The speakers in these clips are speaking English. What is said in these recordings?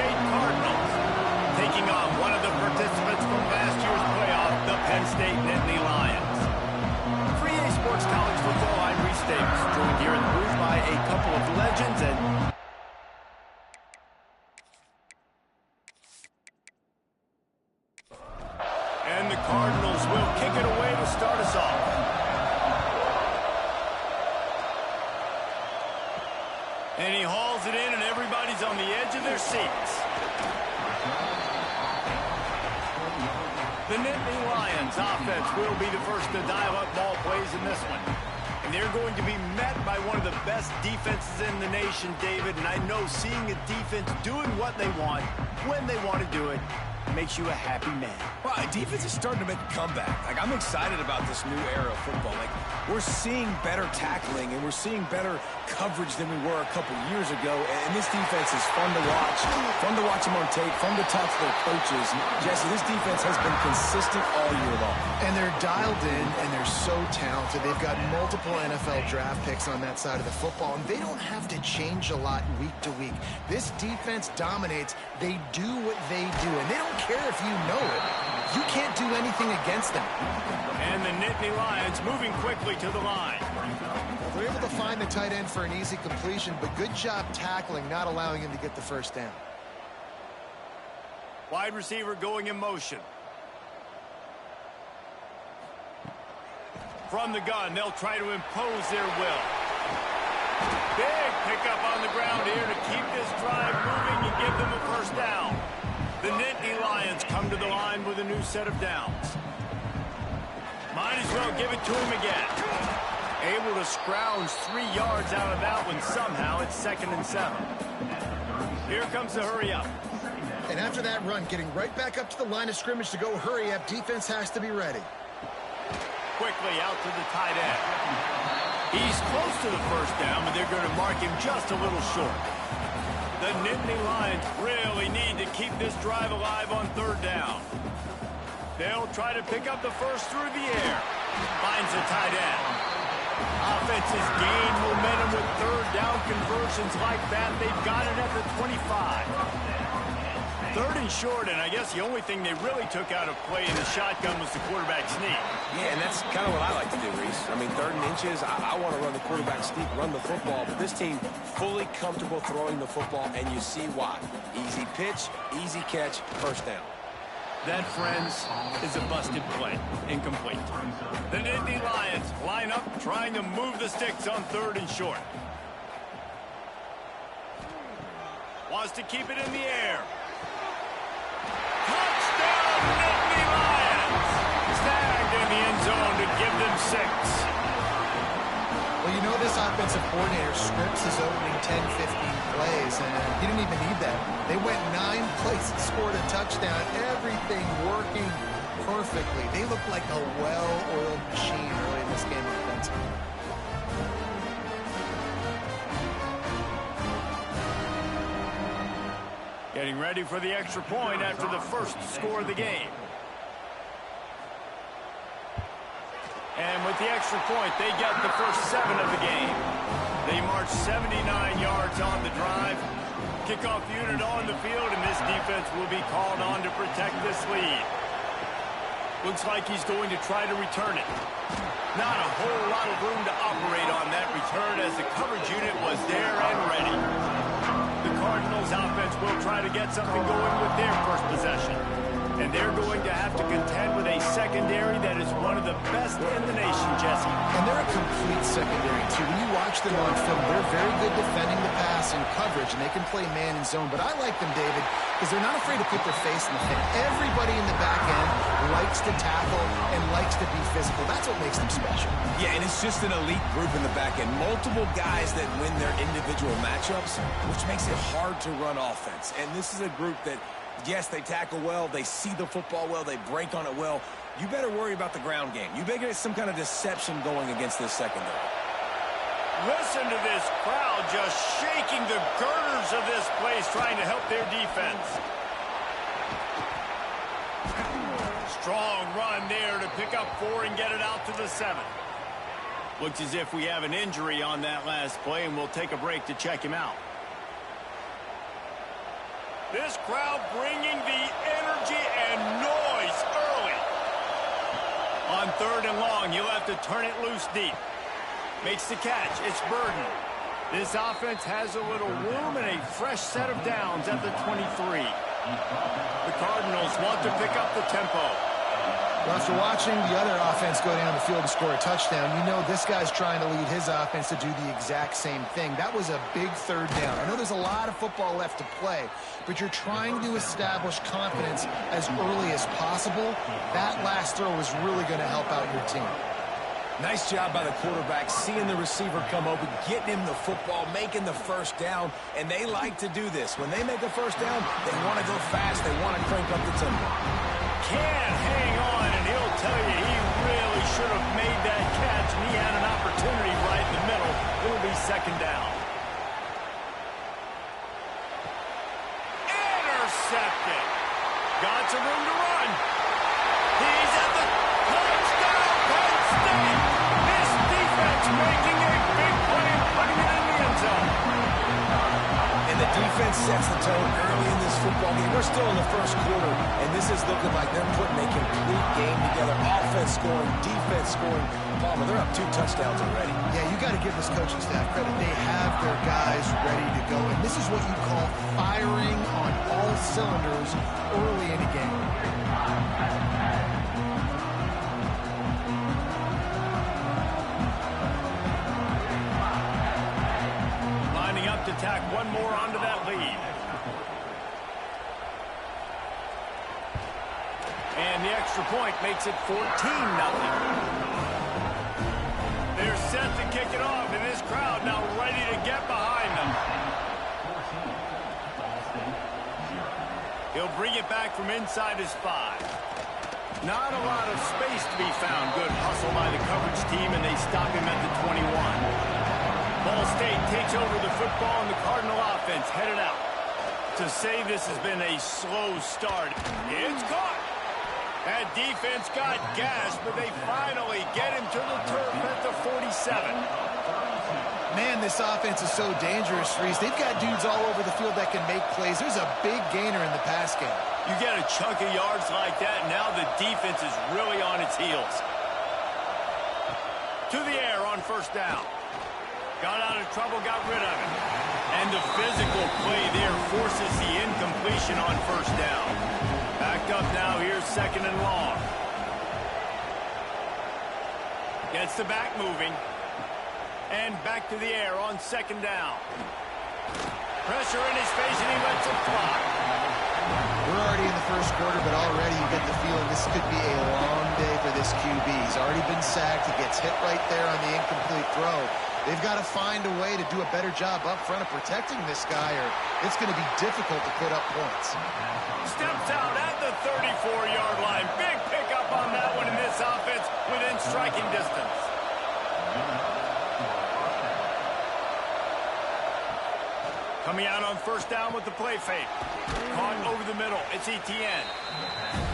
State Cardinals, taking on one of the participants from last year's playoff, the Penn State Nittany Lions. For EA Sports College Football, I'm Reese Davis, joined here in the booth by a couple of legends and the Cardinals will kick it away to start us off. And he hauls it in, and everybody's on the edge of their seats. The Nittany Lions offense will be the first to dial up ball plays in this one. And they're going to be met by one of the best defenses in the nation, David. And I know seeing a defense doing what they want, when they want to do it, makes you a happy man. Well, defense is starting to make a comeback. I'm excited about this new era of football. We're seeing better tackling, and we're seeing better coverage than we were a couple years ago. And this defense is fun to watch them on tape, fun to talk to their coaches. Jesse, this defense has been consistent all year long. And they're dialed in, and they're so talented. They've got multiple NFL draft picks on that side of the football, and they don't have to change a lot week to week. This defense dominates. They do what they do, and they don't care if you know it. You can't do anything against them. And the Nittany Lions moving quickly to the line. They're able to find the tight end for an easy completion, but good job tackling, not allowing him to get the first down. Wide receiver going in motion. From the gun, they'll try to impose their will. Big pickup on the ground here to keep this drive moving and give them a first down. The Nittany Lions come to the line with a new set of downs. Might as well give it to him again. Able to scrounge 3 yards out of that one somehow. It's 2nd and 7. Here comes the hurry up. And after that run, getting right back up to the line of scrimmage to go hurry up, defense has to be ready. Quickly out to the tight end. He's close to the first down, but they're going to mark him just a little short. The Nittany Lions really need to keep this drive alive on 3rd down. They'll try to pick up the first through the air. Finds the tight end. Offenses gain momentum with 3rd down conversions like that. They've got it at the 25. 3rd and short, and I guess the only thing they really took out of play in the shotgun was the quarterback sneak. Yeah, and that's kind of what I like to do, Reese. 3rd and inches, I want to run the quarterback sneak, run the football, but this team fully comfortable throwing the football, and you see why. Easy pitch, easy catch, first down. That, friends, is a busted play. Incomplete. The Nittany Lions line up, trying to move the sticks on 3rd and short. Wants to keep it in the air. Touchdown, Nittany Lions! Snagged in the end zone to give them 6. Well, you know this offensive coordinator scripts his opening 10, 15 plays, and he didn't even need that. They went 9 plays and scored a touchdown. Everything working perfectly. They look like a well-oiled machine early in this game offensively. Getting ready for the extra point after the first score of the game. And with the extra point, they get the first 7 of the game. They march 79 yards on the drive. Kickoff unit on the field, and this defense will be called on to protect this lead. Looks like he's going to try to return it. Not a whole lot of room to operate on that return as the coverage unit was there and ready. The Cardinals offense will try to get something going with their first possession. And they're going to have to contend with a secondary that is one of the best in the nation, Jesse. And they're a complete secondary, too. When you watch them on film, they're very good defending the pass and coverage, and they can play man and zone. But I like them, David, because they're not afraid to put their face in the thing. Everybody in the back end likes to tackle and likes to be physical. That's what makes them special. Yeah, and it's just an elite group in the back end. Multiple guys that win their individual matchups, which makes it hard to run offense. And this is a group that, yes, they tackle well, they see the football well, they break on it well. You better worry about the ground game. You better get some kind of deception going against this secondary. Listen to this crowd just shaking the girders of this place, trying to help their defense. Strong run there to pick up 4 and get it out to the 7. Looks as if we have an injury on that last play, and we'll take a break to check him out. This crowd bringing the energy and noise early. On 3rd and long, you'll have to turn it loose deep. Makes the catch. It's Burden. This offense has a little room and a fresh set of downs at the 23. The Cardinals want to pick up the tempo. Well, after watching the other offense go down the field and score a touchdown, you know this guy's trying to lead his offense to do the exact same thing. That was a big 3rd down. I know there's a lot of football left to play, but you're trying to establish confidence as early as possible. That last throw is really going to help out your team. Nice job by the quarterback, seeing the receiver come open, getting him the football, making the 1st down, and they like to do this. When they make a 1st down, they want to go fast, they want to crank up the tempo. Can't hang on, and he'll tell you he really should have made that catch, and he had an opportunity right in the middle. It'll be 2nd down. Intercepted. Got some room to run. He's at the touchdown, Penn State. This defense making a big play and putting it in the end zone. And the defense sets the tone early in this football game. We're still in the 1st quarter, and this is looking like they're putting a complete game together. Offense scoring, defense scoring. Palmer, they're up 2 touchdowns already. Yeah, you got to give this coaching staff credit. They have their guys ready to go, and this is what you call firing on all cylinders early in a game. Lining up to tack one more onto that lead. And the extra point makes it 14-0. They're set to kick it off, and this crowd now ready to get behind them. He'll bring it back from inside his 5. Not a lot of space to be found. Good hustle by the coverage team, and they stop him at the 21. Ball State takes over the football, and the Cardinal offense headed out. To say this has been a slow start, it's caught. That defense got gas, but they finally get him to the turf at the 47. Man, this offense is so dangerous, Reese. They've got dudes all over the field that can make plays. There's a big gainer in the pass game. You get a chunk of yards like that, now the defense is really on its heels. To the air on 1st down. Got out of trouble, got rid of it. And the physical play there forces the incompletion on 1st down. Backed up now, here's 2nd and long. Gets the back moving. And back to the air on 2nd down. Pressure in his face, and he lets it fly. We're already in the 1st quarter, but already you get the feeling this could be a long day for this QB. He's already been sacked. He gets hit right there on the incomplete throw. They've got to find a way to do a better job up front of protecting this guy, or it's going to be difficult to put up points. Steps out at the 34-yard line. Big pickup on that one in this offense within striking distance. Coming out on 1st down with the play fake. Caught over the middle. It's Etienne.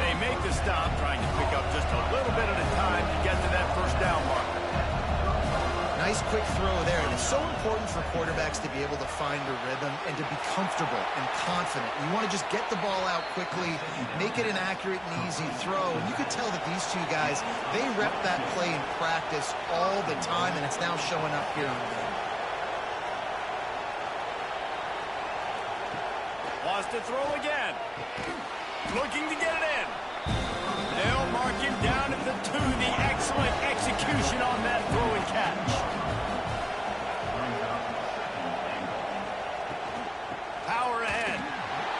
They make the stop, trying to pick up just a little bit at a time to get to that 1st down marker. Nice quick throw there. And it's so important for quarterbacks to be able to find a rhythm and to be comfortable and confident. You want to just get the ball out quickly, make it an accurate and easy throw. And you could tell that these two guys, they rep that play in practice all the time, and it's now showing up here in the game. Lost to throw again. Looking to get it in. They'll mark him down at the 2. The excellent execution on that throw and catch. Power ahead.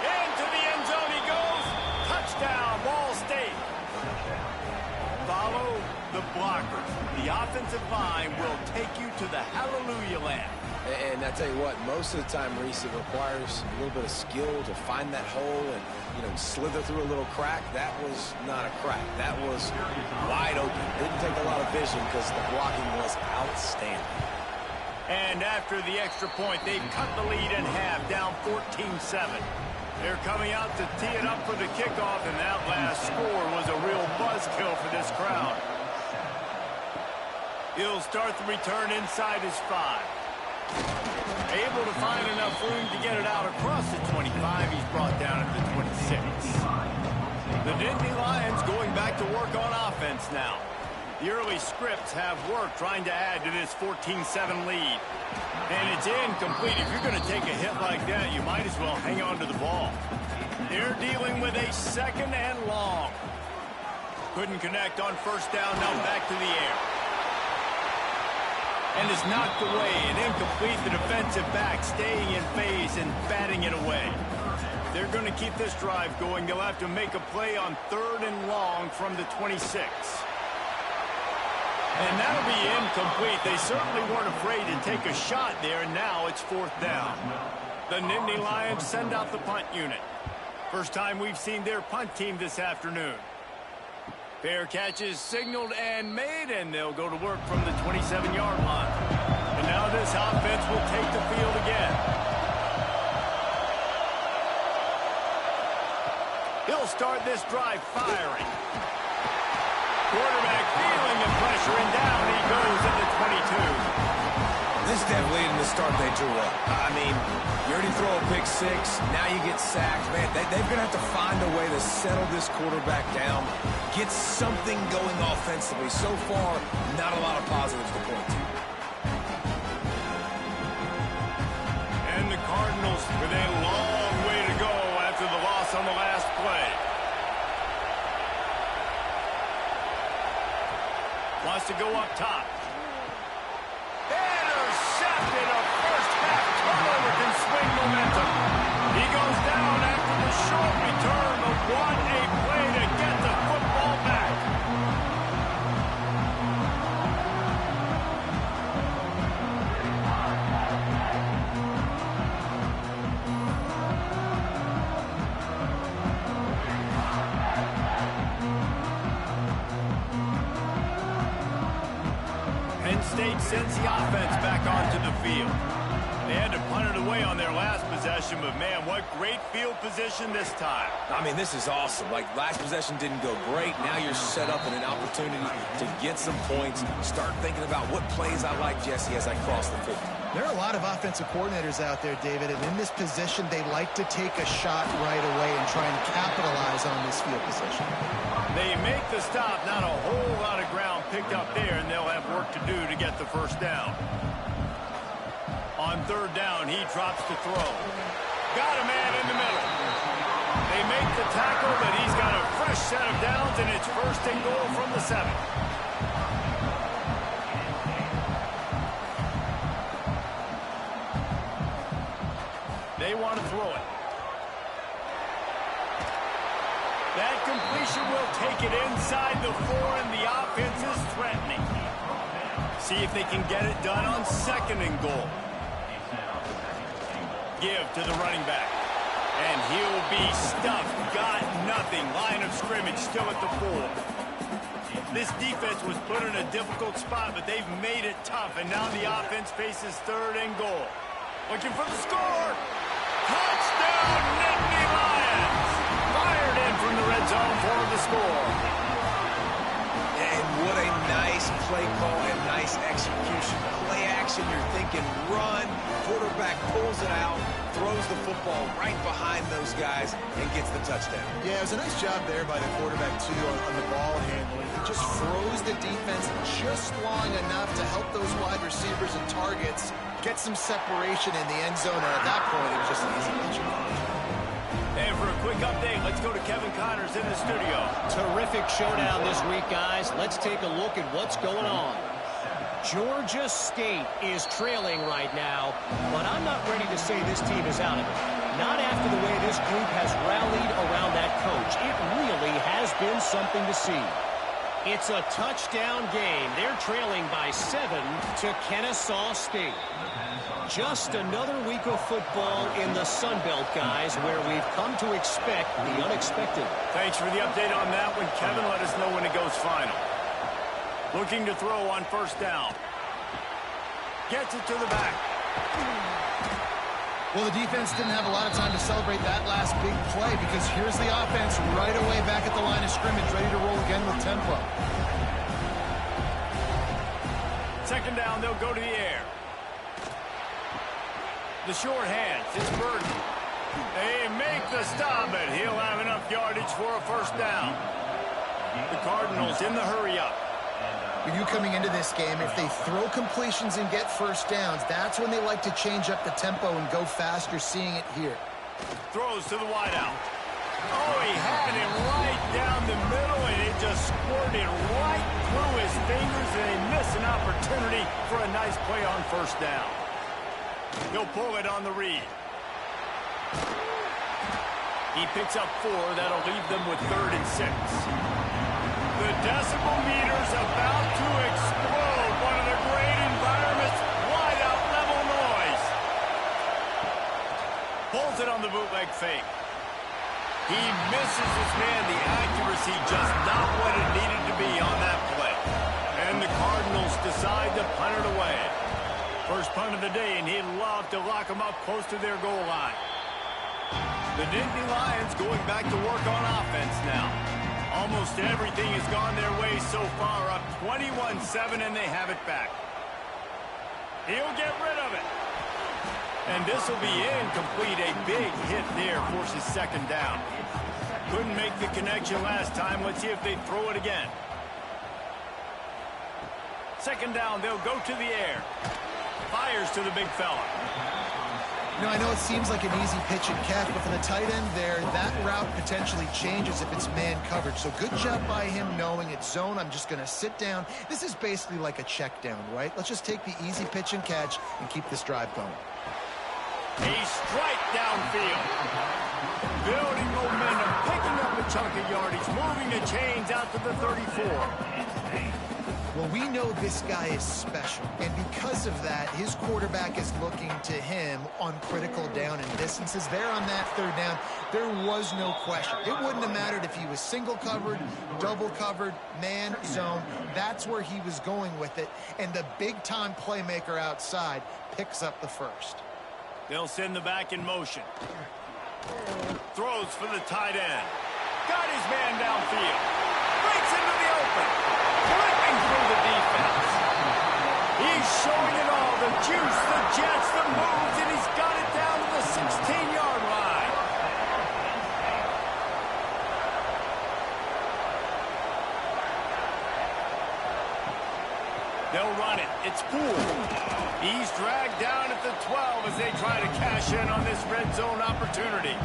Into the end zone he goes. Touchdown, Ball State. Follow the blockers. The offensive line will take you to the hallelujah land. And I tell you what, most of the time, Reese, it requires a little bit of skill to find that hole and, slither through a little crack. That was not a crack. That was wide open. Didn't take a lot of vision because the blocking was outstanding. And after the extra point, they've cut the lead in half, down 14-7. They're coming out to tee it up for the kickoff, and that last score was a real buzzkill for this crowd. He'll start the return inside his 5. Able to find enough room to get it out across the 25. He's brought down Nittany Lions going back to work on offense now. The early scripts have worked trying to add to this 14-7 lead. And it's incomplete. If you're going to take a hit like that, you might as well hang on to the ball. They're dealing with a second and long. Couldn't connect on first down. Now back to the air. And is knocked away and incomplete. The defensive back staying in phase and batting it away. They're going to keep this drive going. They'll have to make a play on third and long from the 26. And that'll be incomplete. They certainly weren't afraid to take a shot there, and now it's fourth down. The Nittany Lions send out the punt unit. First time we've seen their punt team this afternoon. Fair catch is signaled and made, and they'll go to work from the 27-yard line. And now this offense will take the field again. He'll start this drive firing. Quarterback feeling the pressure, and down he goes at the 22. This definitely isn't the start they drew up. I mean, you already throw a pick six, now you get sacked. Man, they're going to have to find a way to settle this quarterback down, get something going offensively. So far, not a lot of positives to point to. And the Cardinals with a long way to go after the loss on the last play. Wants to go up top. Intercepted. A first half turnover can swing momentum. He goes down after the short return, but what a play to get the football back. Penn State sends the offense back onto the field. They had to punt it away on their last possession, but man, what great field position this time. I mean, this is awesome. Like, last possession didn't go great. Now you're set up in an opportunity to get some points. Start thinking about what plays I like, Jesse, as I cross the 50. There are a lot of offensive coordinators out there, David, and in this position, they like to take a shot right away and try and capitalize on this field position. They make the stop, not a whole lot of ground picked up there, and they'll have work to do to get the first down. On third down, he drops to throw. Got a man in the middle. They make the tackle, but he's got a fresh set of downs, and it's first and goal from the 7. They want to throw it. That completion will take it inside the 4, and the offense is threatening. See if they can get it done on second and goal. Give to the running back. And he'll be stuffed. Got nothing. Line of scrimmage still at the 4. This defense was put in a difficult spot, but they've made it tough. And now the offense faces third and goal. Looking for the score. Touchdown, Nittany Lions. Fired in from the red zone for the score. And what a nice play call and nice execution. Play action, you're thinking run. Quarterback pulls it out, throws the football right behind those guys, and gets the touchdown. Yeah, it was a nice job there by the quarterback, too, on the ball handling. He just froze the defense just long enough to help those wide receivers and targets get some separation in the end zone, and at that point, it was just an easy catch. And for a quick update, let's go to Kevin Connors in the studio. Terrific showdown this week, guys. Let's take a look at what's going on. Georgia State is trailing right now, but I'm not ready to say this team is out of it. Not after the way this group has rallied around that coach. It really has been something to see. It's a touchdown game. They're trailing by 7 to Kennesaw State. Just another week of football in the Sun Belt, guys, where we've come to expect the unexpected. Thanks for the update on that one, Kevin. Let us know when it goes final. Looking to throw on first down. Gets it to the back. Well, the defense didn't have a lot of time to celebrate that last big play because here's the offense right away back at the line of scrimmage, ready to roll again with tempo. Second down, they'll go to the air. The short hands, it's Burton. They make the stop, but he'll have enough yardage for a first down. The Cardinals in the hurry-up. For you coming into this game, if they throw completions and get first downs, that's when they like to change up the tempo and go faster, seeing it here. Throws to the wideout. Oh, he had it right down the middle, and it just squirted right through his fingers, and they miss an opportunity for a nice play on first down. He'll pull it on the read. He picks up 4. That'll leave them with 3rd and 6. The decibel meter's about to explode. One of the great environments, wide-out level noise. Pulls it on the bootleg fake. He misses his man. The accuracy just not what it needed to be on that play. And the Cardinals decide to punt it away. First punt of the day, and he'd love to lock them up close to their goal line. The Nittany Lions going back to work on offense now. Almost everything has gone their way so far, up 21-7, and they have it back. He'll get rid of it. And this will be incomplete. A big hit there forces second down. Couldn't make the connection last time. Let's see if they throw it again. Second down, they'll go to the air. Fires to the big fella. You know, I know it seems like an easy pitch and catch, but for the tight end there, that route potentially changes if it's man coverage. So good job by him knowing it's zone. I'm just going to sit down. This is basically like a check down, right? Let's just take the easy pitch and catch and keep this drive going. A strike downfield. Building momentum, picking up a chunk of yardage, moving the chains out to the 34. Well, we know this guy is special, and because of that, his quarterback is looking to him on critical down and distances. There on that third down, there was no question. It wouldn't have mattered if he was single covered, double covered, man, zone. That's where he was going with it, and the big-time playmaker outside picks up the first. They'll send the back in motion. Throws for the tight end. Got his man downfield. Breaks into the open. Flipping through the defense. He's showing it all. The juice, the jets, the moves, and he's got it down to the 16-yard line. They'll run it. It's Poole. He's dragged down at the 12 as they try to cash in on this red zone opportunity.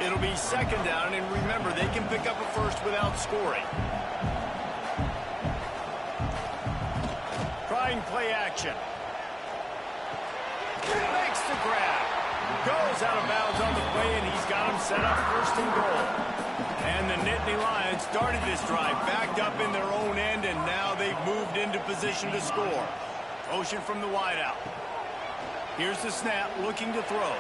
It'll be second down, and remember, they can pick up a first without scoring. Trying play action. Makes the grab. Goes out of bounds on the play, and he's got him set up first and goal. And the Nittany Lions started this drive backed up in their own end, and now they've moved into position to score. Motion from the wideout. Here's the snap, looking to throw.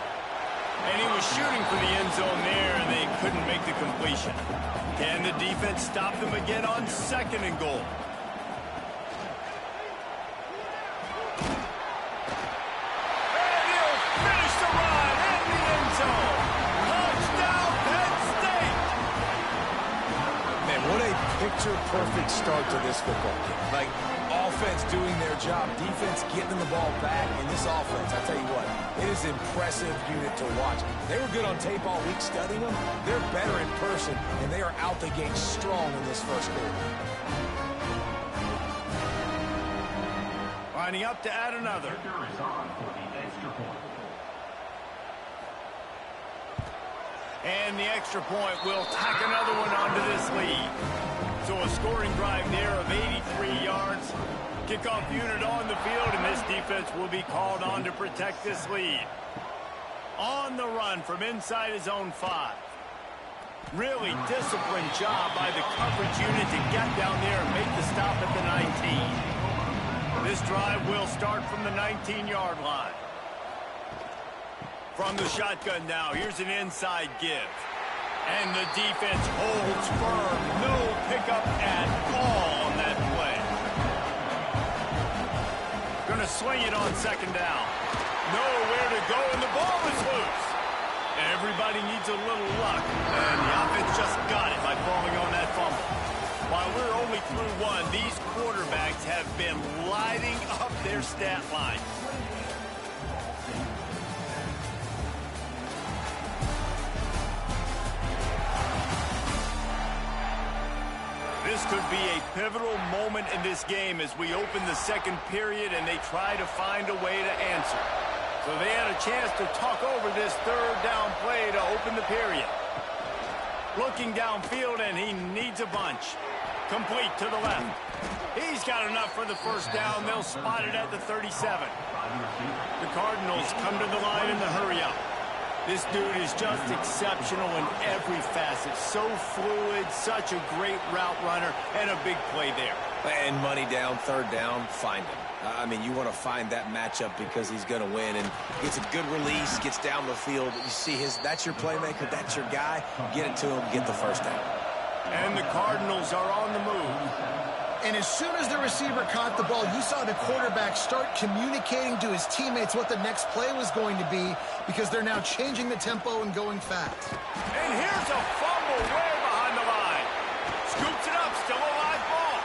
And he was shooting for the end zone there, and they couldn't make the completion. Can the defense stop them again on second and goal? And he'll finish the run in the end zone. Touchdown, Penn State! Man, what a picture-perfect start to this football game. Like, offense doing their job, defense getting them the ball back, and this offense, I tell you what, it is an impressive unit to watch. They were good on tape all week studying them. They're better in person, and they are out the gate strong in this first quarter. Lining up to add another. And the extra point will tack another one onto this lead. So a scoring drive there of 83 yards. Kickoff unit on the field, and this defense will be called on to protect this lead. On the run from inside his own 5. Really disciplined job by the coverage unit to get down there and make the stop at the 19. This drive will start from the 19-yard line. From the shotgun now, here's an inside give. And the defense holds firm. No pickup at all on that play. Going to swing it on second down. Nowhere to go, and the ball is loose. Everybody needs a little luck, and the offense just got it by falling on that fumble. While we're only through one, these quarterbacks have been lighting up their stat line. This could be a pivotal moment in this game as we open the second period and they try to find a way to answer. So they had a chance to talk over this third down play to open the period. Looking downfield, and he needs a bunch. Complete to the left. He's got enough for the first down. They'll spot it at the 37. The Cardinals come to the line in the hurry-up. This dude is just exceptional in every facet. So fluid, such a great route runner, and a big play there. And money down, third down, find him. I mean, you want to find that matchup because he's going to win. And gets a good release, gets down the field. You see that's your playmaker, that's your guy. Get it to him, get the first down. And the Cardinals are on the move. And as soon as the receiver caught the ball, you saw the quarterback start communicating to his teammates what the next play was going to be because they're now changing the tempo and going fast. And here's a fumble way behind the line. Scoops it up, still a live ball.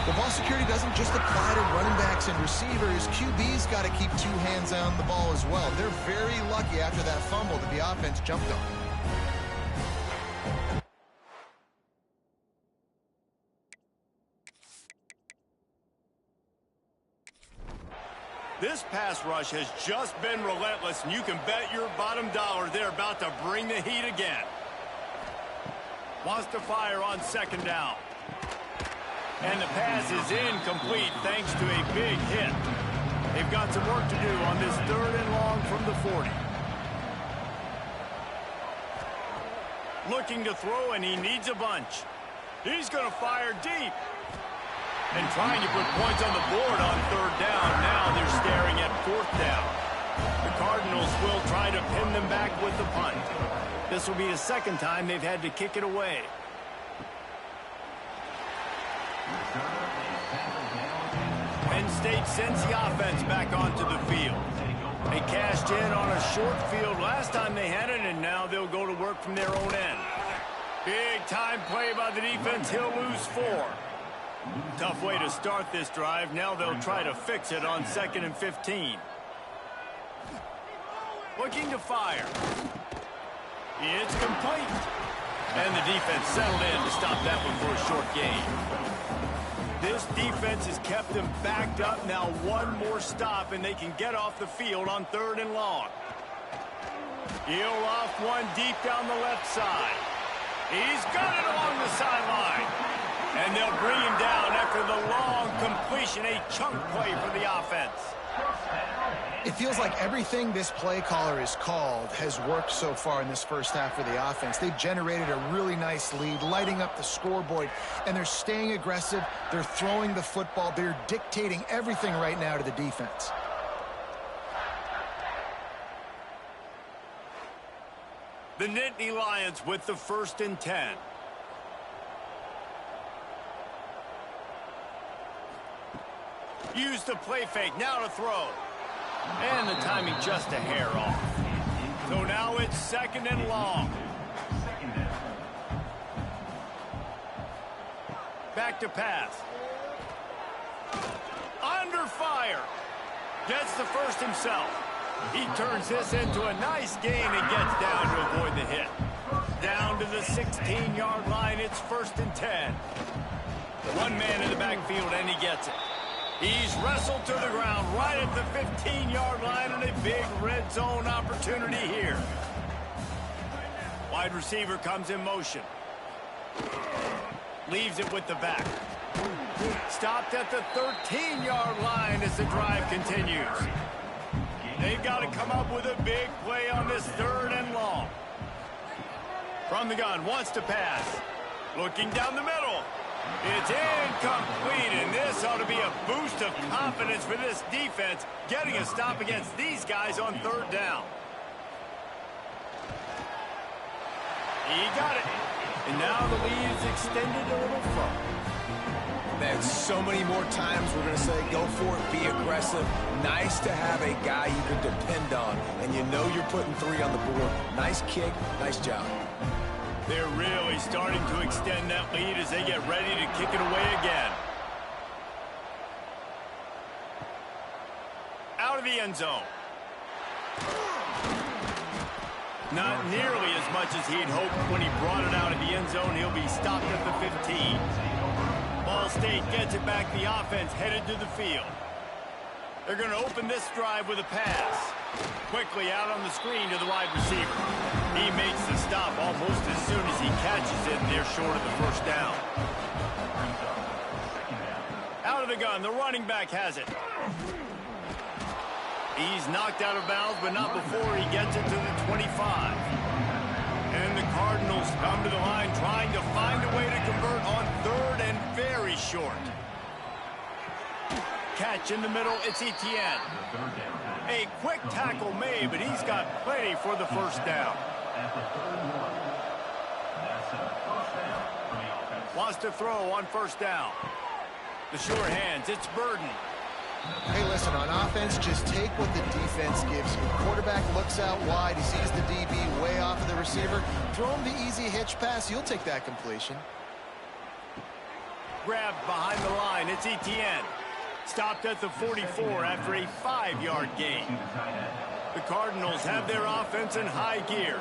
The ball security doesn't just apply to running backs and receivers. QB's got to keep two hands on the ball as well. They're very lucky after that fumble that the offense jumped on. This pass rush has just been relentless, and you can bet your bottom dollar they're about to bring the heat again. Wants to fire on second down. And the pass is incomplete thanks to a big hit. They've got some work to do on this third and long from the 40. Looking to throw, and he needs a bunch. He's going to fire deep. And trying to put points on the board on third down. Now they're staring at fourth down. The Cardinals will try to pin them back with the punt. This will be the second time they've had to kick it away. Penn State sends the offense back onto the field. They cashed in on a short field last time they had it, and now they'll go to work from their own end. Big time play by the defense. He'll lose 4. Tough way to start this drive. Now they'll try to fix it on 2nd and 15. Looking to fire. It's complete. And the defense settled in to stop that one for a short gain. This defense has kept them backed up. Now one more stop, and they can get off the field on third and long. He'll off one deep down the left side. He's got it along the sideline. And they'll bring him down after the long completion, a chunk play for the offense. It feels like everything this play caller has called has worked so far in this first half for the offense. They've generated a really nice lead, lighting up the scoreboard, and they're staying aggressive. They're throwing the football. They're dictating everything right now to the defense. The Nittany Lions with the 1st and 10. Use the play fake, now to throw. And the timing just a hair off. So now it's 2nd and long. Back to pass. Under fire. Gets the first himself. He turns this into a nice gain and gets down to avoid the hit. Down to the 16-yard line, it's 1st and 10. One man in the backfield, and he gets it. He's wrestled to the ground right at the 15-yard line, and a big red zone opportunity here. Wide receiver comes in motion. Leaves it with the back. Stopped at the 13-yard line as the drive continues. They've got to come up with a big play on this 3rd and long. From the gun, wants to pass. Looking down the middle. It's incomplete, and this ought to be a boost of confidence for this defense, getting a stop against these guys on 3rd down. He got it. And now the lead is extended a little further. Man, so many more times we're going to say, go for it, be aggressive. Nice to have a guy you can depend on, and you know you're putting 3 on the board. Nice kick, nice job. They're really starting to extend that lead as they get ready to kick it away again. Out of the end zone. Not nearly as much as he'd hoped when he brought it out of the end zone. He'll be stopped at the 15. Ball State gets it back. The offense headed to the field. They're going to open this drive with a pass. Quickly out on the screen to the wide receiver. He makes the stop almost as soon as he catches it. They're short of the first down. Out of the gun, the running back has it. He's knocked out of bounds, but not before he gets it to the 25. And the Cardinals come to the line trying to find a way to convert on third and very short. Catch in the middle, it's Etienne. A quick tackle made, but he's got plenty for the first down. Wants to throw on first down. The sure hands, it's Burden. Hey, listen, on offense, just take what the defense gives you. Quarterback looks out wide. He sees the DB way off of the receiver. Throw him the easy hitch pass. You'll take that completion. Grabbed behind the line, it's Etienne. Stopped at the 44 after a 5-yard gain. The Cardinals have their offense in high gear.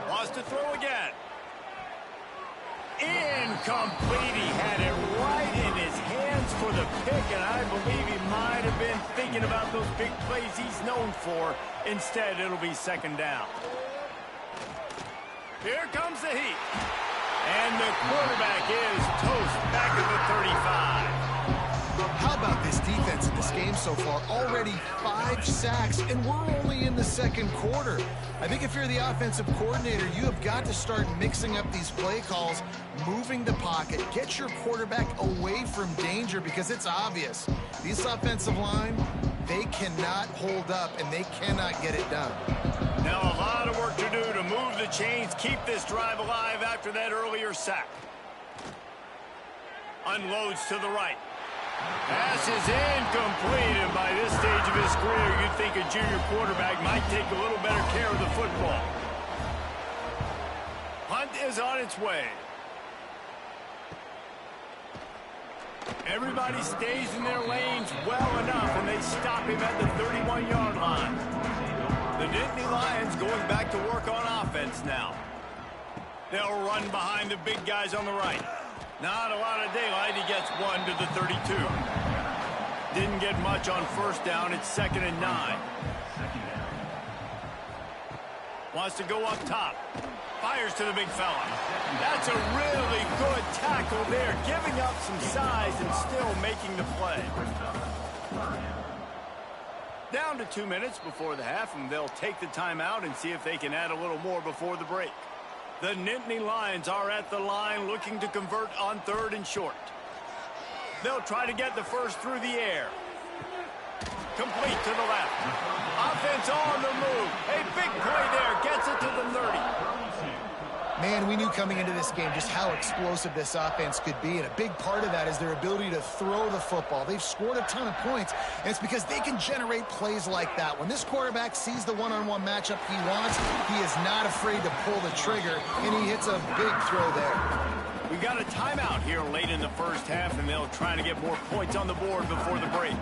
Wants to throw again. Incomplete. He had it right in his hands for the pick, and I believe he might have been thinking about those big plays he's known for. Instead, it'll be second down. Here comes the heat. And the quarterback is toast back at the 35. How about this defense in this game so far? Already 5 sacks, and we're only in the second quarter. I think if you're the offensive coordinator, you have got to start mixing up these play calls, moving the pocket, get your quarterback away from danger, because it's obvious. This offensive line, they cannot hold up, and they cannot get it done. Now a lot of work to do to move the chains, keep this drive alive after that earlier sack. Unloads to the right. Pass is incomplete, and by this stage of his career, you'd think a junior quarterback might take a little better care of the football. Hunt is on its way. Everybody stays in their lanes well enough, and they stop him at the 31-yard line. The Nittany Lions going back to work on offense now. They'll run behind the big guys on the right. Not a lot of daylight. He gets one to the 32. Didn't get much on first down. It's 2nd and 9. Wants to go up top. Fires to the big fella. That's a really good tackle there, giving up some size and still making the play. Down to 2 minutes before the half, and they'll take the timeout and see if they can add a little more before the break. The Nittany Lions are at the line looking to convert on third and short. They'll try to get the first through the air. Complete to the left. Offense on the move. A big play there. Gets it to the 30. Man, we knew coming into this game just how explosive this offense could be, and a big part of that is their ability to throw the football. They've scored a ton of points, and it's because they can generate plays like that. When this quarterback sees the one-on-one matchup he wants, he is not afraid to pull the trigger, and he hits a big throw there. We got a timeout here late in the first half, and they'll try to get more points on the board before the break.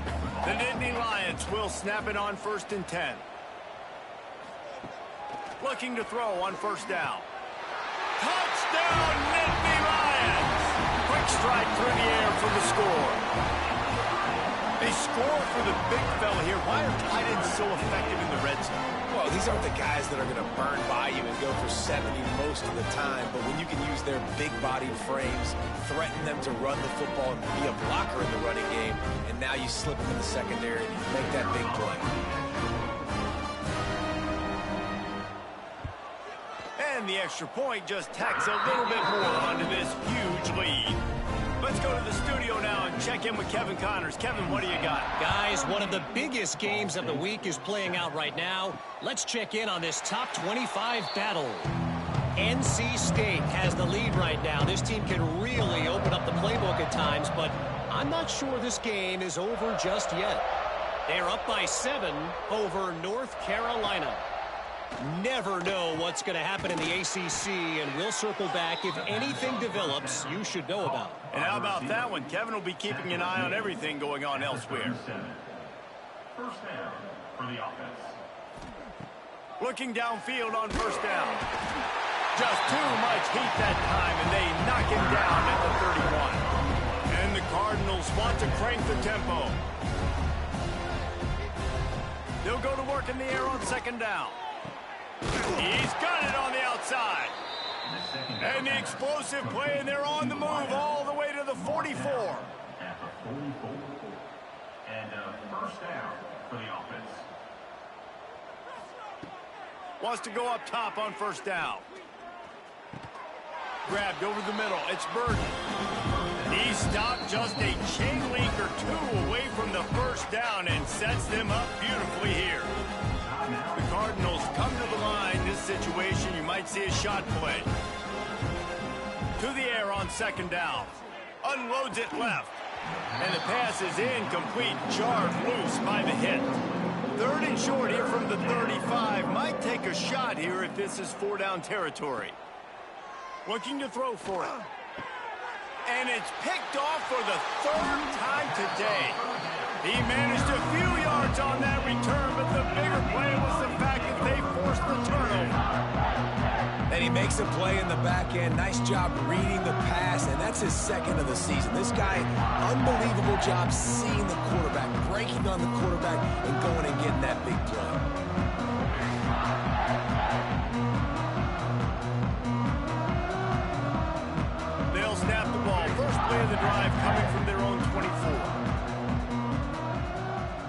The Nittany Lions will snap it on 1st and 10. Looking to throw on first down. Touchdown, Nittany Lions! Quick strike through the air for the score. They score for the big fella here. Why are tight ends so effective in the red zone? Well, these aren't the guys that are going to burn by you and go for 70 most of the time, but when you can use their big-bodied frames, threaten them to run the football and be a blocker in the running game, and now you slip them in the secondary and you make that big play. And the extra point just tacks a little bit more onto this huge lead. Let's go to the studio now and check in with Kevin Connors. Kevin, what do you got? Guys, one of the biggest games of the week is playing out right now. Let's check in on this top 25 battle. NC State has the lead right now. This team can really open up the playbook at times, but I'm not sure this game is over just yet. They're up by 7 over North Carolina. Never know what's going to happen in the ACC, and we'll circle back if anything develops you should know about. And how about that one? Kevin will be keeping an eye on everything going on elsewhere. First down for the offense. Looking downfield on first down. Just too much heat that time, and they knock him down at the 31. And the Cardinals want to crank the tempo. They'll go to work in the air on second down. He's got it on the outside. And the explosive play, and they're on the move all the way to the 44. And first down for the offense. Wants to go up top on first down. Grabbed over the middle. It's Burton. He stopped just a chain link or two away from the first down and sets them up beautifully here. The Cardinals come to the line. This situation, you might see a shot play. To the air on second down. Unloads it left. And the pass is incomplete. Jarred loose by the hit. Third and short here from the 35. Might take a shot here if this is 4-down territory. Looking to throw for it. And it's picked off for the third time today. He managed a few yards on that return, but the bigger play was the fact that they forced the turnover. And he makes a play in the back end. Nice job reading the pass, and that's his second of the season. This guy, unbelievable job seeing the quarterback, breaking on the quarterback, and going and getting that big play. They'll snap the ball. First play of the drive coming from their own 24.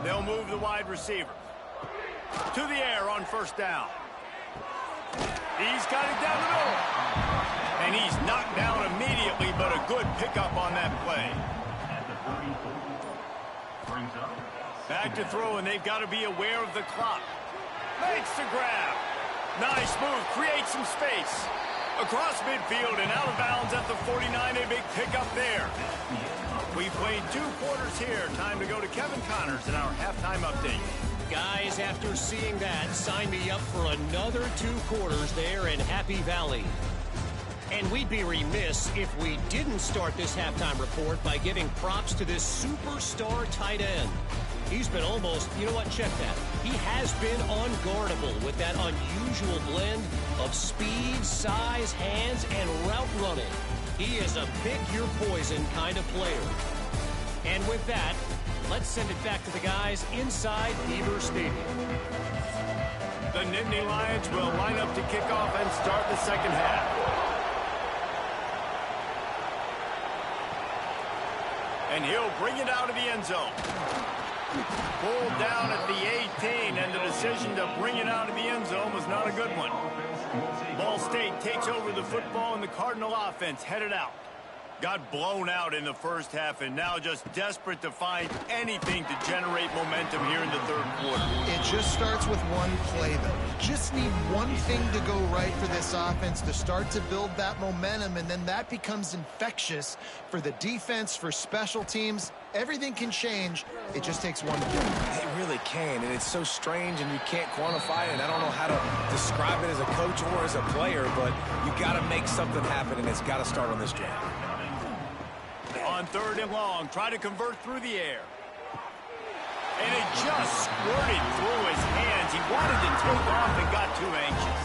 They'll move the wide receiver. To the air on first down. He's got it down the middle. And he's knocked down immediately, but a good pickup on that play. Back to throw, and they've got to be aware of the clock. Makes the grab. Nice move. Creates some space. Across midfield and out of bounds at the 49. A big pickup there. We played 2 quarters here. Time to go to Kevin Connors in our halftime update. Guys, after seeing that, sign me up for another 2 quarters there in Happy Valley. And we'd be remiss if we didn't start this halftime report by giving props to this superstar tight end. He's been almost, you know what, check that. He has been unguardable with that unusual blend of speed, size, hands, and route running. He is a pick-your-poison kind of player. And with that, let's send it back to the guys inside Beaver Stadium. The Nittany Lions will line up to kick off and start the second half. And he'll bring it out of the end zone. Pulled down at the 18, and the decision to bring it out of the end zone was not a good one. Ball State takes over the football, and the Cardinal offense headed out. Got blown out in the first half, and now just desperate to find anything to generate momentum here in the third quarter. It just starts with one play, though. Just need one thing to go right for this offense to start to build that momentum, and then that becomes infectious for the defense, for special teams. Everything can change. It just takes one play. It really can, and it's so strange, and you can't quantify it. I don't know how to describe it as a coach or as a player, but you got to make something happen, and it's got to start on this drive. On third and long, try to convert through the air. And it just squirted through his hands. He wanted to take off and got too anxious.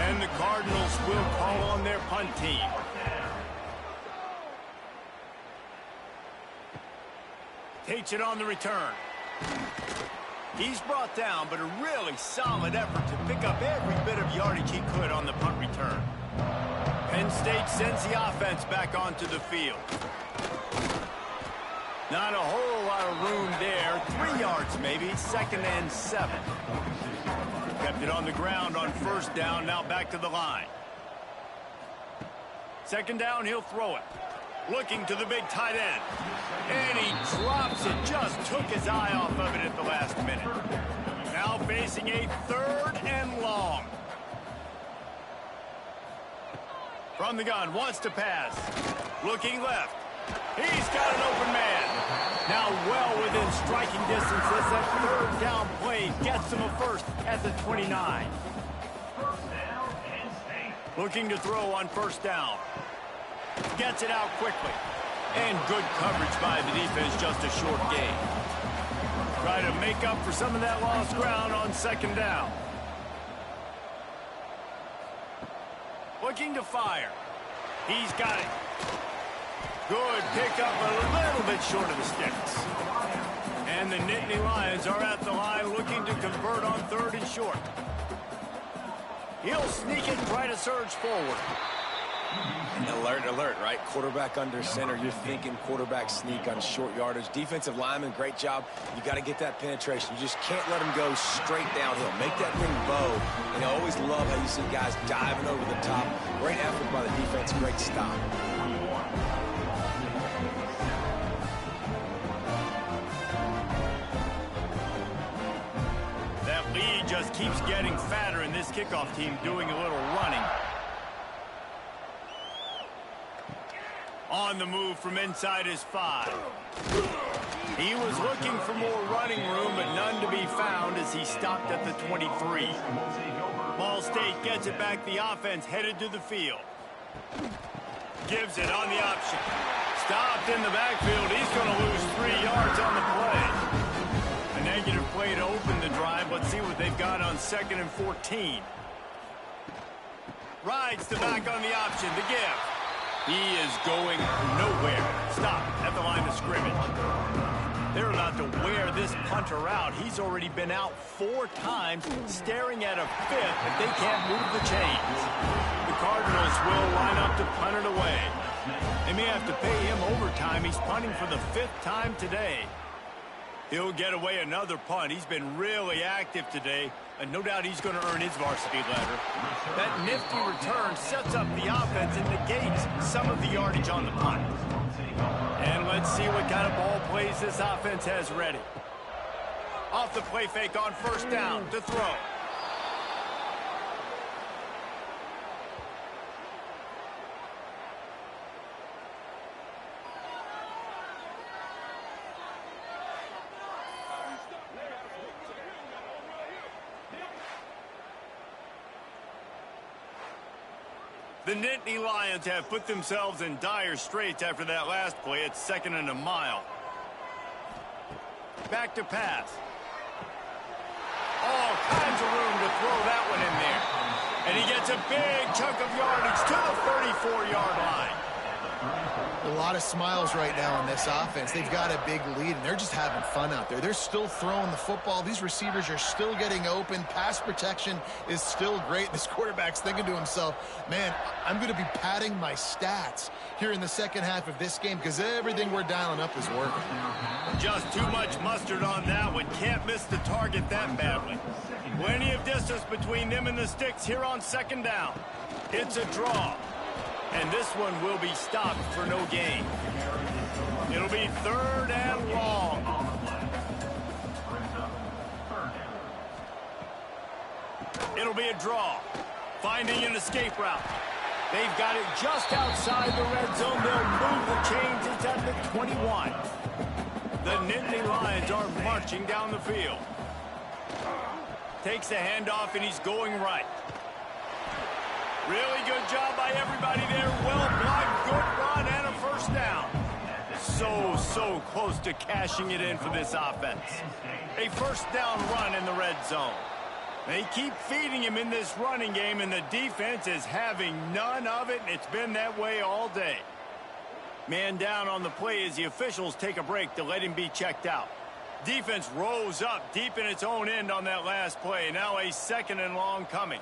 And the Cardinals will call on their punt team. Takes it on the return. He's brought down, but a really solid effort to pick up every bit of yardage he could on the punt return. Penn State sends the offense back onto the field. Not a whole lot of room there. 3 yards maybe. 2nd and 7. Kept it on the ground on first down. Now back to the line. 2nd down, he'll throw it. Looking to the big tight end. And he drops it. Just took his eye off of it at the last minute. Now facing a 3rd and long. From the gun, wants to pass. Looking left. He's got an open man. Now well within striking distance as that 3rd down play gets him a first at the 29. Looking to throw on first down. Gets it out quickly. And good coverage by the defense, just a short gain. Try to make up for some of that lost ground on 2nd down. Looking to fire. He's got it. Good pickup, a little bit short of the sticks. And the Nittany Lions are at the line looking to convert on 3rd and short. He'll sneak it and try to surge forward. Alert, alert, right? Quarterback under center. You're thinking quarterback sneak on short yardage. Defensive lineman, great job. You got to get that penetration. You just can't let him go straight downhill. Make that thing bow. And I always love how you see guys diving over the top. Great effort by the defense. Great stop. That lead just keeps getting fatter, and this kickoff team doing a little running. On the move from inside his 5. He was looking for more running room, but none to be found as he stopped at the 23. Ball State gets it back. The offense headed to the field. Gives it on the option. Stopped in the backfield. He's going to lose 3 yards on the play. A negative play to open the drive. Let's see what they've got on 2nd and 14. Rides the back on the option. The give. He is going nowhere. Stop at the line of scrimmage. They're about to wear this punter out. He's already been out 4 times, staring at a 5th if they can't move the chains. The Cardinals will line up to punt it away. They may have to pay him overtime. He's punting for the 5th time today. He'll get away another punt. He's been really active today, and no doubt he's going to earn his varsity letter. That nifty return sets up the offense and negates some of the yardage on the punt. And let's see what kind of ball plays this offense has ready. Off the play fake on 1st down to throw. The Nittany Lions have put themselves in dire straits after that last play. It's 2nd and a mile. Back to pass. All kinds of room to throw that one in there. And he gets a big chunk of yardage to the 34-yard line. A lot of smiles right now on this offense. They've got a big lead, and they're just having fun out there. They're still throwing the football. These receivers are still getting open. Pass protection is still great. This quarterback's thinking to himself, man, I'm going to be padding my stats here in the second half of this game because everything we're dialing up is working. Just too much mustard on that one. Can't miss the target that badly. Plenty of distance between them and the sticks here on 2nd down. It's a draw. And this one will be stopped for no gain. It'll be 3rd and long. It'll be a draw. Finding an escape route. They've got it just outside the red zone. They'll move the chains. It's at the 21. The Nittany Lions are marching down the field. Takes the handoff, and he's going right. Really good job by everybody there. Well blocked, good run, and a 1st down. So close to cashing it in for this offense. A 1st down run in the red zone. They keep feeding him in this running game, and the defense is having none of it, and it's been that way all day. Man down on the play as the officials take a break to let him be checked out. Defense rose up deep in its own end on that last play. Now a 2nd and long coming.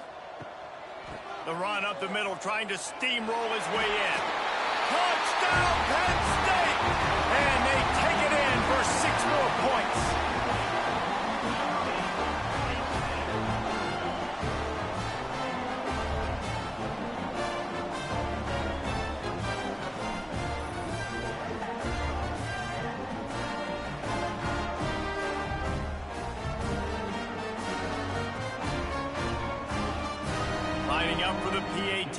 The run up the middle, trying to steamroll his way in. Touchdown, Penn State! And they take it in for 6 more points. Lining up for the PAT.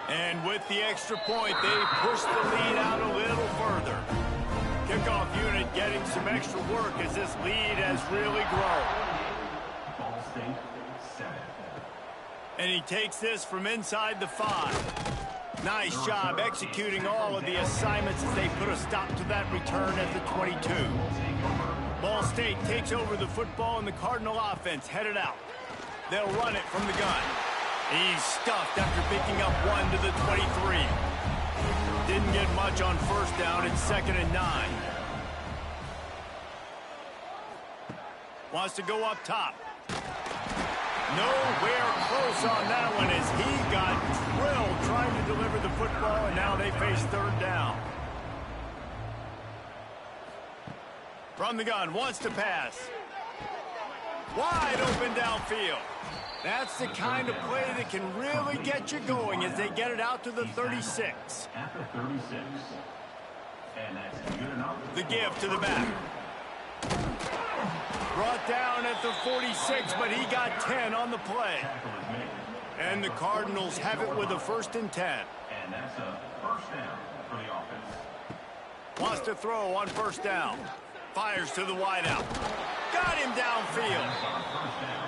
And with the extra point, they push the lead out a little further. Kickoff unit getting some extra work as this lead has really grown. And he takes this from inside the 5. Nice job executing all of the assignments as they put a stop to that return at the 22. Ball Ball State takes over the football, and the Cardinal offense headed out. They'll run it from the gun. He's stuffed after picking up one to the 23. Didn't get much on first down. It's 2nd and 9. Wants to go up top. Nowhere close on that one as he got drilled trying to deliver the football, and now they face 3rd down. From the gun, wants to pass. Wide open downfield. That's the kind of play that can really get you going as they get it out to the 36. At the 36. And that's good enough. The give to the back. Brought down at the 46, but he got 10 on the play. And the Cardinals have it with a 1st and 10. And that's a 1st down for the offense. Wants to throw on 1st down. Fires to the wideout. Got him downfield.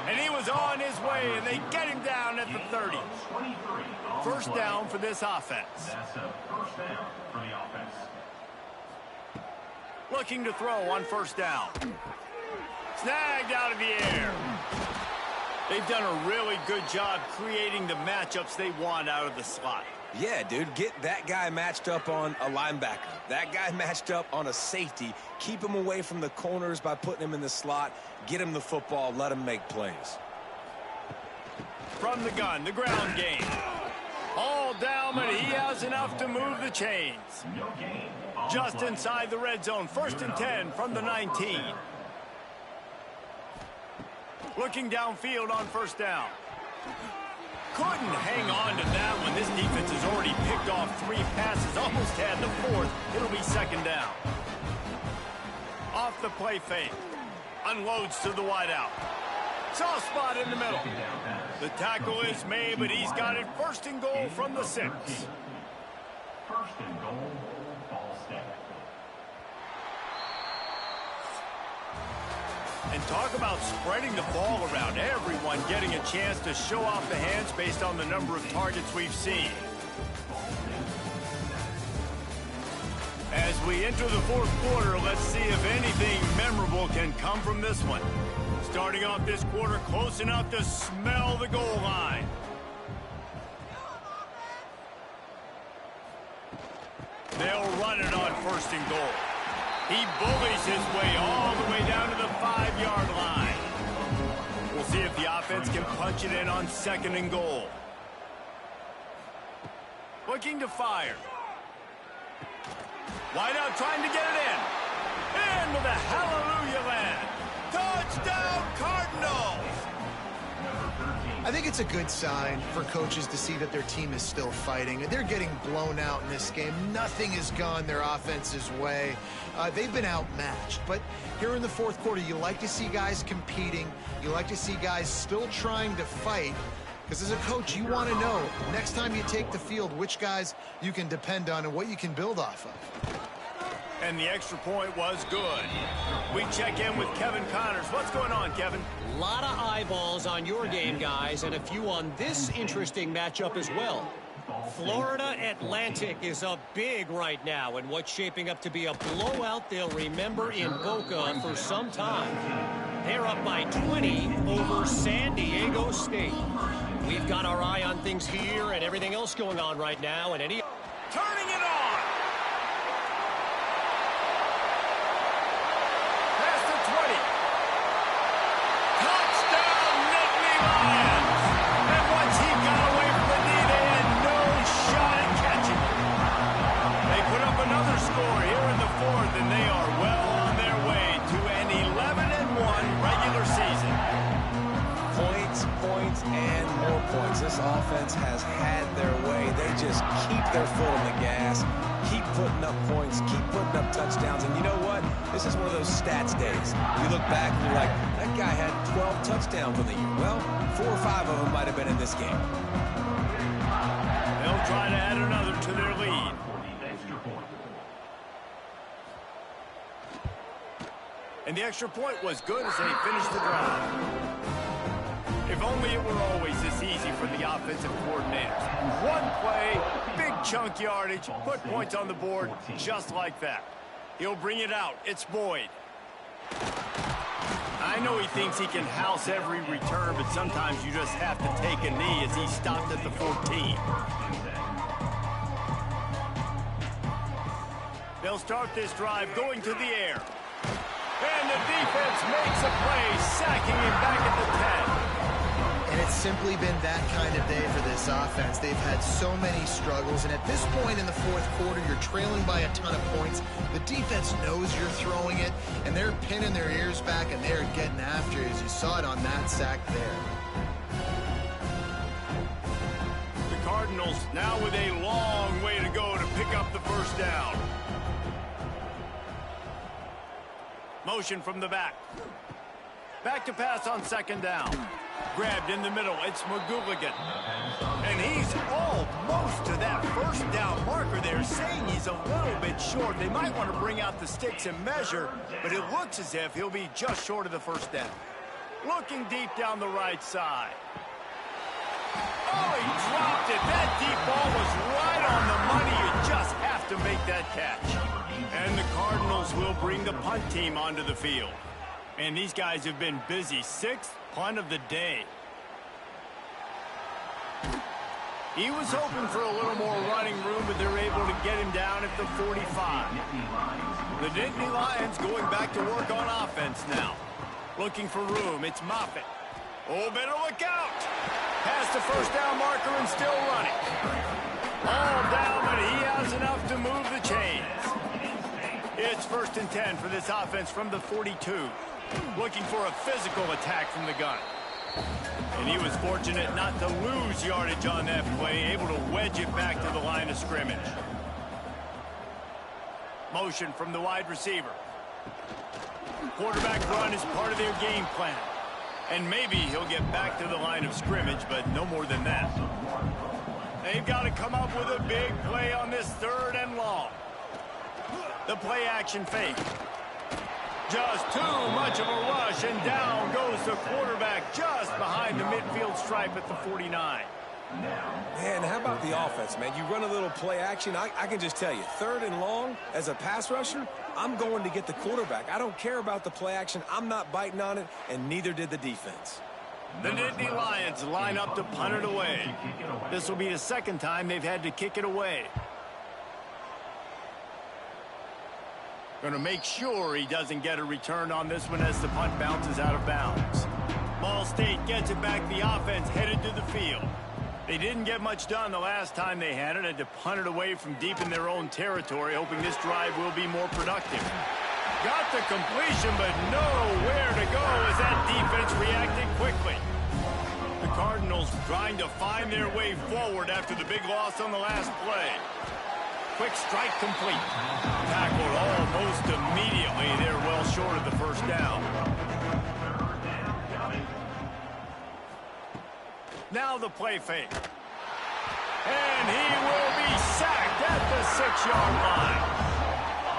And he was on his way, and they get him down at the 30. 1st down for this offense. That's a 1st down for the offense. Looking to throw on 1st down. Snagged out of the air. They've done a really good job creating the matchups they want out of the slot. Yeah, dude, get that guy matched up on a linebacker. That guy matched up on a safety. Keep him away from the corners by putting him in the slot. Get him the football. Let him make plays. From the gun, the ground game. All down, but he has enough to move the chains. Just inside the red zone. 1st and 10 from the 19. Looking downfield on 1st down. Couldn't hang on to that one. This defense has already picked off 3 passes. Almost had the 4th. It'll be 2nd down. Off the play fake. Unloads to the wideout. Soft spot in the middle. The tackle is made, but he's got it 1st and goal from the 6. 1st and goal, Ball State. And talk about spreading the ball around. Everyone getting a chance to show off the hands based on the number of targets we've seen. As we enter the 4th quarter, let's see if anything memorable can come from this one. Starting off this quarter close enough to smell the goal line. They'll run it on 1st and goal. He bullies his way all the way down to the 5-yard line. We'll see if the offense can punch it in on 2nd and goal. Looking to fire. Wide out trying to get it in. Into the hallelujah land. Touchdown Cardinals! I think it's a good sign for coaches to see that their team is still fighting. They're getting blown out in this game. Nothing has gone their offense's way. They've been outmatched. But here in the 4th quarter, you like to see guys competing. You like to see guys still trying to fight. Because as a coach, you want to know, next time you take the field, which guys you can depend on and what you can build off of. And the extra point was good. We check in with Kevin Connors. What's going on, Kevin? A lot of eyeballs on your game, guys, and a few on this interesting matchup as well. Florida Atlantic is up big right now, and what's shaping up to be a blowout they'll remember in Boca for some time. They're up by 20 over San Diego State. We've got our eye on things here and everything else going on right now, and any... Turning it on! Past the 20. Touchdown, Nittany Lions! And once he got away from the knee, they had no shot at catching it. They put up another score here in the 4th, and they are well on their way to an 11-1 regular season. Points, and more points. This offense has had their way. They just keep their foot on the gas, keep putting up points, keep putting up touchdowns. And you know what? This is one of those stats days. You look back and you're like, that guy had 12 touchdowns in the year. Well, 4 or 5 of them might have been in this game. They'll try to add another to their lead. And the extra point was good as they finished the drive. If only it were always this easy for the offensive coordinators. One play, big chunk yardage, put points on the board just like that. He'll bring it out. It's Boyd. I know he thinks he can house every return, but sometimes you just have to take a knee as he stopped at the 14. They'll start this drive going to the air. And the defense makes a play, sacking him back at the 10. And it's simply been that kind of day for this offense. They've had so many struggles, and at this point in the fourth quarter, you're trailing by a ton of points. The defense knows you're throwing it, and they're pinning their ears back, and they're getting after it, as you saw it on that sack there. The Cardinals now with a long way to go to pick up the first down. Motion from the back. Back to pass on second down. Grabbed in the middle. It's McGooligan. And he's almost to that first down marker there, saying he's a little bit short. They might want to bring out the sticks and measure, but it looks as if he'll be just short of the first down. Looking deep down the right side. Oh, he dropped it. That deep ball was right on the money. You just have to make that catch. And the Cardinals will bring the punt team onto the field. And these guys have been busy. Sixth punt of the day. He was hoping for a little more running room, but they're able to get him down at the 45. The Nittany Lions going back to work on offense now. Looking for room. It's Moffitt. Oh, better look out. Past the first down marker and still running. All down, but he has enough to move the chains. It's 1st and 10 for this offense from the 42. Looking for a physical attack from the gun. And he was fortunate not to lose yardage on that play, able to wedge it back to the line of scrimmage. Motion from the wide receiver. Quarterback run is part of their game plan. And maybe he'll get back to the line of scrimmage, but no more than that. They've got to come up with a big play on this 3rd and long. The play action fake. Just too much of a rush, and down goes the quarterback just behind the midfield stripe at the 49. Man, how about the offense, man? You run a little play action. I can just tell you, 3rd and long, as a pass rusher, I'm going to get the quarterback. I don't care about the play action. I'm not biting on it, and neither did the defense. The Nittany Lions line up to punt it away. This will be the 2nd time they've had to kick it away. Going to make sure he doesn't get a return on this one as the punt bounces out of bounds. Ball State gets it back. The offense headed to the field. They didn't get much done the last time they had it. Had to punt it away from deep in their own territory, hoping this drive will be more productive. Got the completion, but nowhere to go as that defense reacted quickly. The Cardinals trying to find their way forward after the big loss on the last play. Quick strike complete. Tackled almost immediately. They're well short of the first down. Now the play fake. And he will be sacked at the 6-yard line.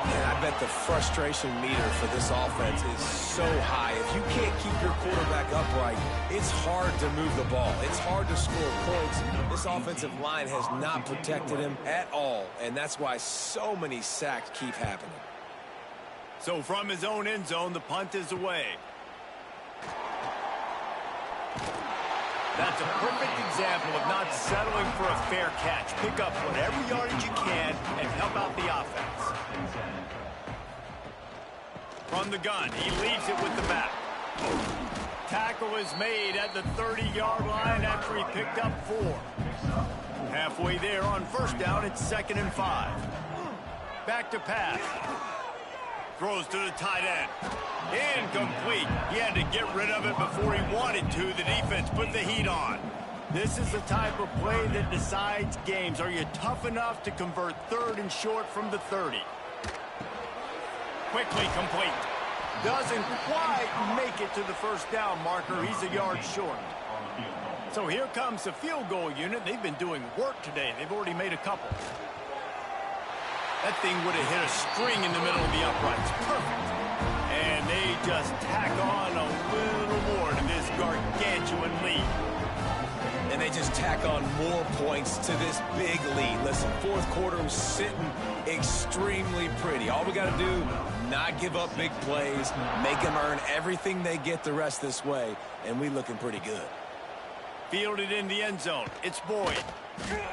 Man, I bet the frustration meter for this offense is so high. If you can't keep your quarterback upright, it's hard to move the ball. It's hard to score points. This offensive line has not protected him at all, and that's why so many sacks keep happening. So from his own end zone, the punt is away. That's a perfect example of not settling for a fair catch. Pick up whatever yardage you can and help out the offense. From the gun, he leaves it with the back. Tackle is made at the 30-yard line after he picked up 4. Halfway there on first down, it's 2nd and 5. Back to pass. Throws to the tight end. Incomplete. He had to get rid of it before he wanted to. The defense put the heat on. This is the type of play that decides games. Are you tough enough to convert 3rd and short from the 30? Quickly complete. Doesn't quite make it to the first down marker. He's a yard short. So here comes the field goal unit. They've been doing work today. They've already made a couple. That thing would have hit a string in the middle of the uprights. Perfect. And they just tack on a little more to this gargantuan lead. And they just tack on more points to this big lead. Listen, fourth quarter was sitting extremely pretty. All we got to do, not give up big plays, make them earn everything they get the rest this way, and we looking pretty good. Fielded in the end zone. It's Boyd.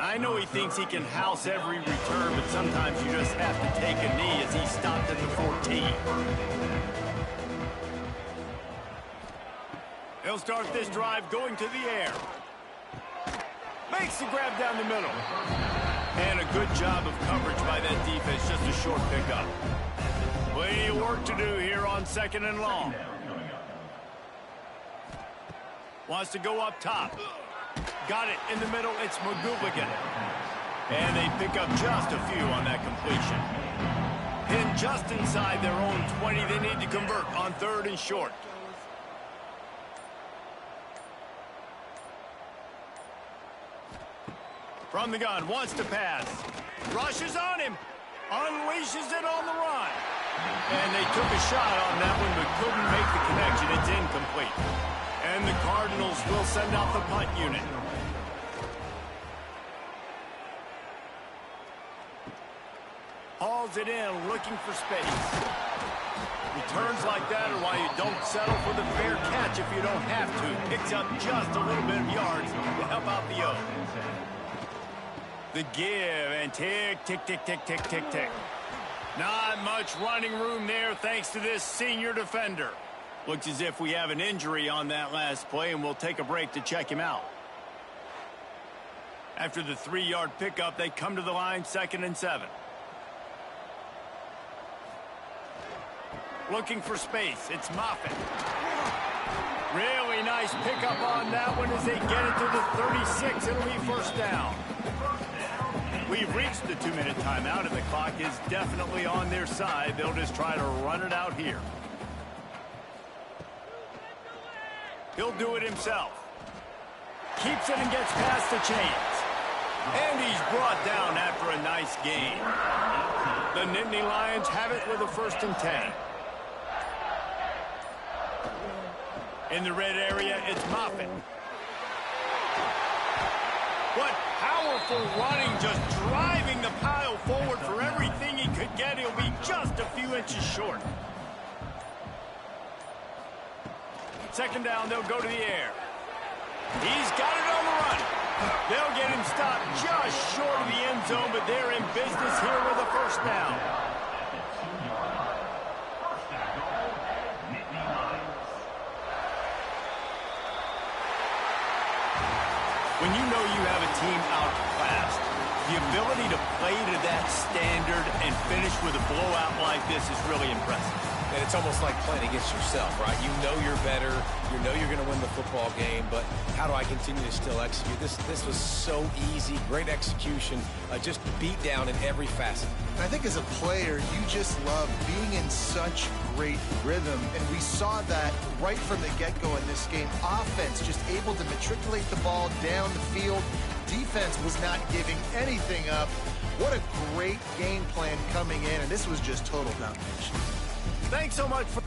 I know he thinks he can house every return, but sometimes you just have to take a knee as he stopped at the 14. He'll start this drive going to the air. Makes the grab down the middle. And a good job of coverage by that defense, just a short pickup. Plenty of work to do here on 2nd and long. Wants to go up top. Got it in the middle. It's McGooligan. And they pick up just a few on that completion. Pinned just inside their own 20. They need to convert on 3rd and short. From the gun, wants to pass. Rushes on him. Unleashes it on the run. And they took a shot on that one, but couldn't make the connection. It's incomplete. And the Cardinals will send out the punt unit. Hauls it in, looking for space. Returns like that are why you don't settle for the fair catch if you don't have to. Picks up just a little bit of yards to help out the O. The give, and tick, tick, tick, tick, tick, tick, tick. Not much running room there thanks to this senior defender. Looks as if we have an injury on that last play, and we'll take a break to check him out. After the 3-yard pickup, they come to the line, 2nd and 7. Looking for space. It's Moffitt. Really nice pickup on that one as they get it to the 36. It'll be 1st down. We've reached the 2-minute timeout, and the clock is definitely on their side. They'll just try to run it out here. He'll do it himself. Keeps it and gets past the chains. And he's brought down after a nice gain. The Nittany Lions have it with a 1st and 10. In the red area, it's Moffitt. What powerful running, just driving the pile forward for everything he could get. He'll be just a few inches short. 2nd down, they'll go to the air. He's got it on the run. They'll get him stopped just short of the end zone, but they're in business here with a 1st down. When you know you have a team outclassed, the ability to play to that standard and finish with a blowout like this is really impressive. And it's almost like playing against yourself, right? You know you're better. You know you're going to win the football game, but how do I continue to still execute? This was so easy. Great execution. Just beat down in every facet. I think as a player, you just love being in such great rhythm, and we saw that right from the get-go in this game. Offense just able to matriculate the ball down the field. Defense was not giving anything up. What a great game plan coming in, and this was just total domination. Thanks so much for...